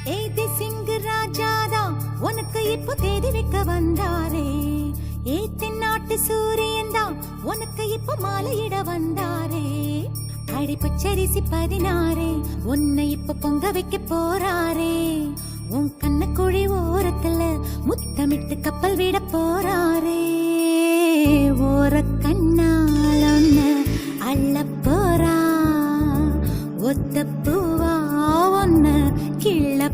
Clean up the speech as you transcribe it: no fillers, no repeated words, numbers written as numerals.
ஏதி சிங்கு ராஜாதா உனக்கு இப்போ தேதி வைக்க வந்தாரே. தென்னாட்டு சூரியன் தான் உனக்கு இப்போ மாலையிட வந்தாரே. அடி பச்சரிசி 16 உன்னை இப்ப பொங்க வைக்க போறாரே. உன் கண்ண குழி ஓரத்துல முத்தமிட்டு கப்பல் விட போறாரே. ஓர கண்ணால் ஒன்ன அள்ள போறா. ஒத்த பூவா ஒன்ன கிள்ள